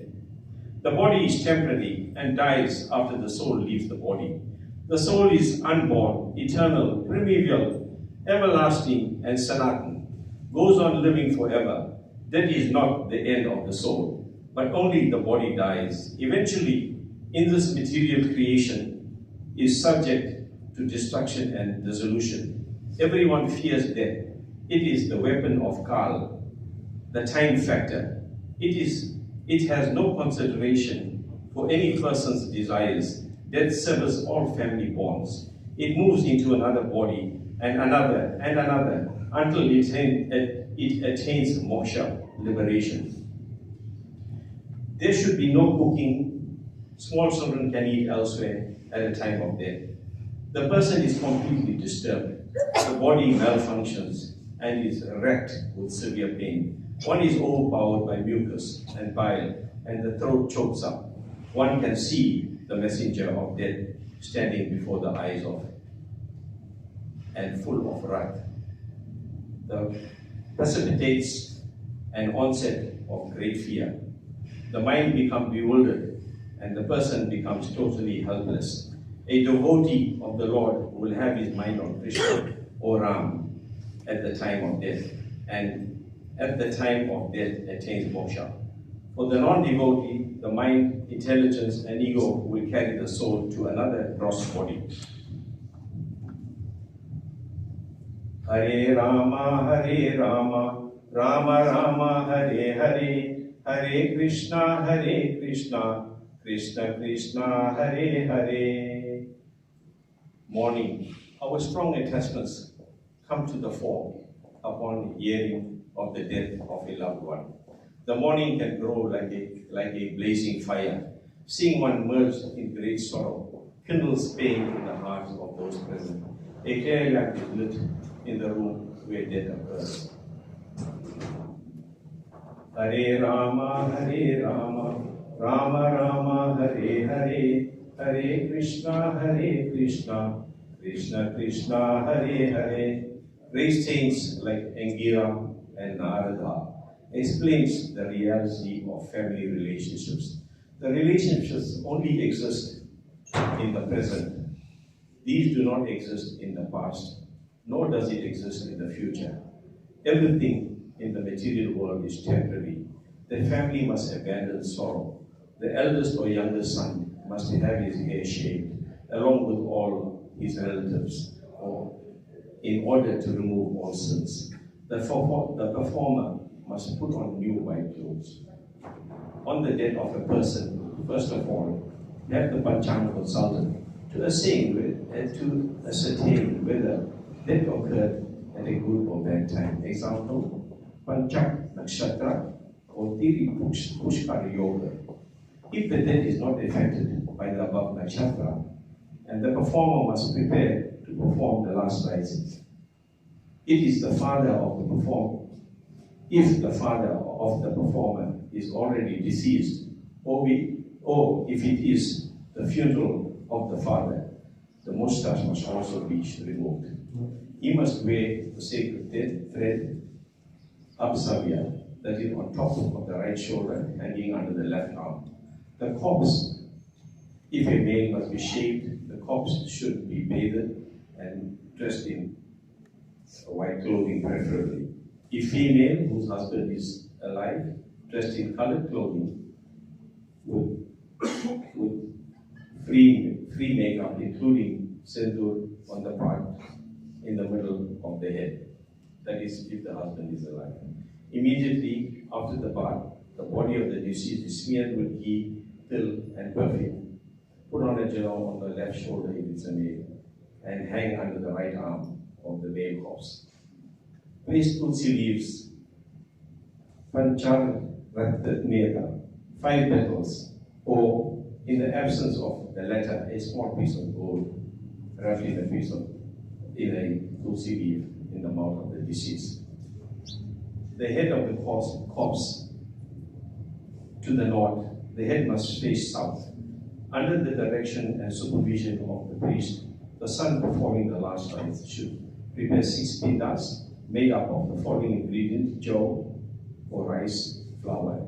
The body is temporary and dies after the soul leaves the body. The soul is unborn, eternal, primeval, everlasting, and sanatan, goes on living forever. That is not the end of the soul, but only the body dies. Eventually, in this material creation, is subject to destruction and dissolution. Everyone fears death. It is the weapon of Kal, the time factor. It has no consideration for any person's desires. Death severs all family bonds. It moves into another body and another until it attains moksha, liberation. There should be no cooking. Small children can eat elsewhere at a time of death. The person is completely disturbed. The body malfunctions and is racked with severe pain. One is overpowered by mucus and bile, and the throat chokes up. One can see the messenger of death standing before the eyes of and full of wrath. The precipitates an onset of great fear. The mind becomes bewildered, and the person becomes totally helpless. A devotee of the Lord will have his mind on Krishna or Ram at the time of death, and at the time of death attains moksha. For the non-devotee, the mind, intelligence, and ego will carry the soul to another gross body. Hare Rama, Rama Rama, Hare Hare, Hare Krishna, Krishna Krishna, Hare Hare. Mourning. Our strong attachments come to the fore upon hearing of the death of a loved one. The mourning can grow like a blazing fire. Seeing one merge in great sorrow kindles pain in the hearts of those present. A clear lamp is lit in the room where death occurs. Hare Rama, Rama Rama, Hare Hare, Hare Krishna, Krishna Krishna, Hare Hare. Great saints like Angira and Narada explains the reality of family relationships. The relationships only exist in the present. These do not exist in the past, nor does it exist in the future. Everything in the material world is temporary. The family must abandon sorrow. The eldest or youngest son must have his hair shaved, along with all his relatives, in order to remove all sins. The performer must put on new white clothes. On the death of a person, first of all, have the Panchang consulted to ascertain whether death occurred at a good or bad time. Example, Panchak Nakshatra or Tiri Pushkar Yoga. If the death is not affected by the above nakshatra, and the performer must prepare to perform the last rites, it is the father of the performer. If the father of the performer is already deceased, or if it is the funeral of the father, the mustache must also be removed. He must wear the sacred thread, absavya, that is on top of the right shoulder, hanging under the left arm. The corpse, if a male must be shaved, the corpse should be bathed and dressed in white clothing preferably. If female, whose husband is alive, dressed in colored clothing with free makeup, including sindoor on the part in the middle of the head. That is, if the husband is alive. Immediately after the bath, the body of the deceased is smeared with ghee, till, and perfume. Put on a jewel on the left shoulder if it's a male, and hang under the right arm of the male corpse. Place tulsi leaves, panchar ratneta, 5 petals, or in the absence of the latter, a small piece of gold, roughly in a tulsi leaf in the mouth of the deceased. The head of the corpse to the north, the head must face south. Under the direction and supervision of the priest, the son performing the last rites should prepare 6 pitas made up of the following ingredients: jow or rice, flour,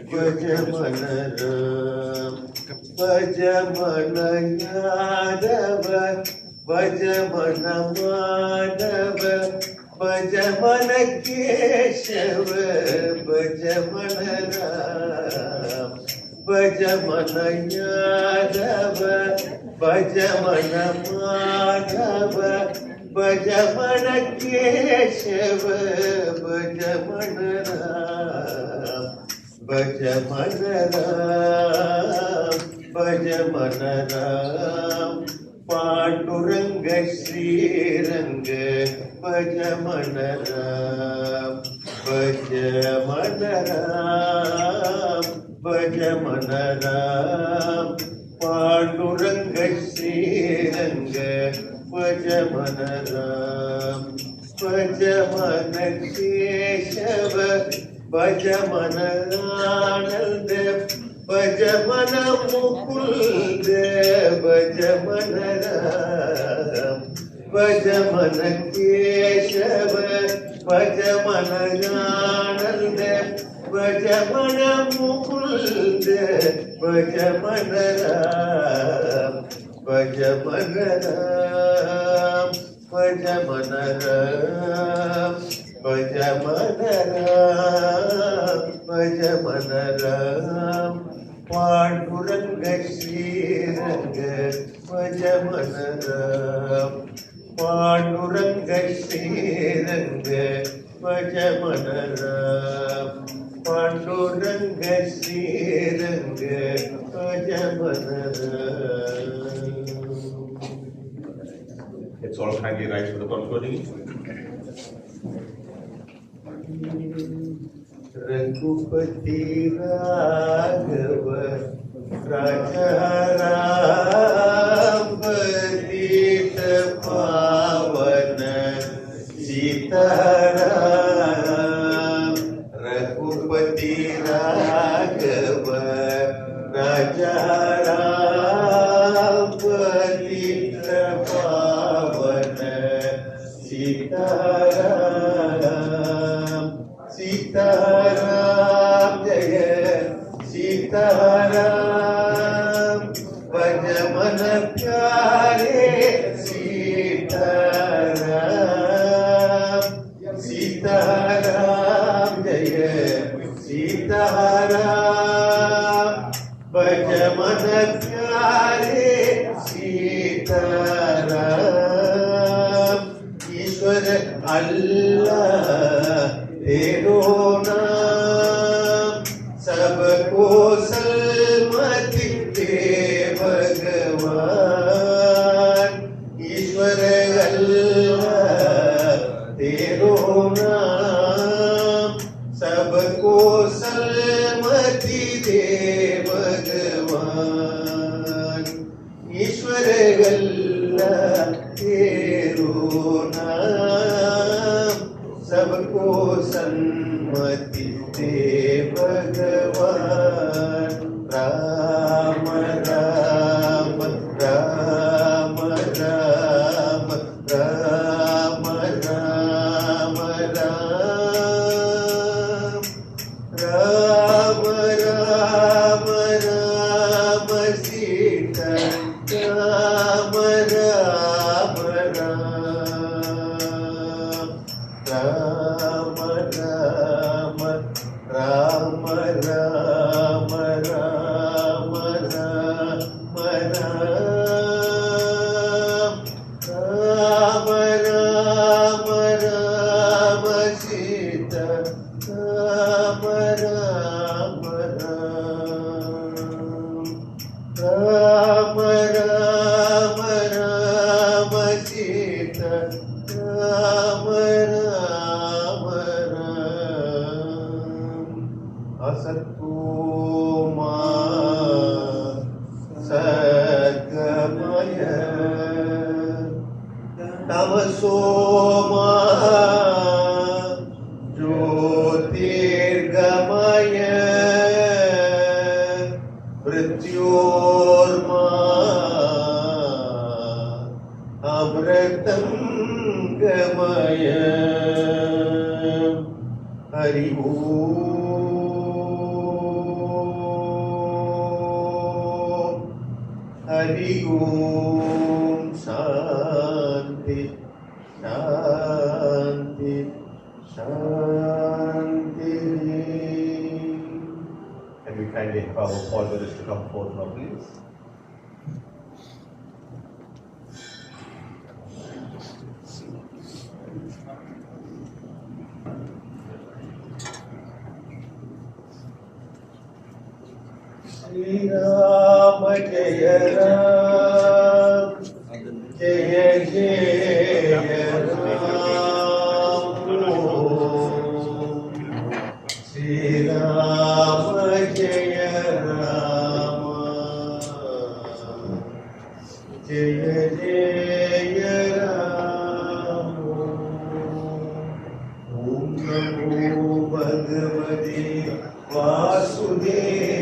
Bhajamanaram, Bhajamanayadava, Bhajamanamadava, Bhajamanakeshava, Bhajamanaram, Bhajamanayadava, Bhajamanamadava, Bhajamanakeshava, Bhajamanaram, Bhajamanaram, Bhajamanaram, Panduranga Sriranga, Bhajamanaram, Bhajamanaram, Bhajamanaram, Panduranga Sriranga, Bhajamanaram, Bhajamanakeshava, Bhajamanananda, Bhajamana Mukunda, Bhajamanaram, Bhajamanakeshava, Bhajamanananda, Bhajamana Mukunda, Bhajamanaram, Bhajamanaram, Bhajamanaram, Bhajamanaram, Bhajamanaram, Panduranga Sriranga, Bhajamanaram, Panduranga Sriranga, Bhajamanaram, Panduranga Sriranga, Bhajamanaram. Let's all kindly rise for the concluding. Raghupati Raghava, Raja Ram, Padita Pavana, Sita Ram, Raghupati Raghava, Raja Ram, Padita Pavana, Sita Ram, Sitaram Jaya, Sitaram, Bhajamana Pyare, Sitaram, Sitaram Jaya, Sitaram, Bhajamana Pyare, Sitaram, Ishwara Allah, तेरो नाम सबको सलमति दे भगवान, ईश्वर अल्लाह तेरो नाम सबको सलमति दे भगवान, ईश्वर अल्लाह तेरो नाम सबको सन्मति दे भगवान, राम राम राम राम राम राम राम राम राम सीता राम राम राम राम राम राम राम राम राम राम राम सीता राम राम राम राम राम सीता राम राम असतो मा सद्गमय तमसो मा ज्योतिर्गमय मृत्योर्मा अमृतं गमय हरि ओम। Hari Om Shanti Shanti Shanti. Can we kindly have our followers to come forward now, please? Shri Ram Jaya Ram Jaya Jaya Ram Shri Ram Jaya Ram Jaya Jaya Ram Om Namo Bhagavate Vasudevaya.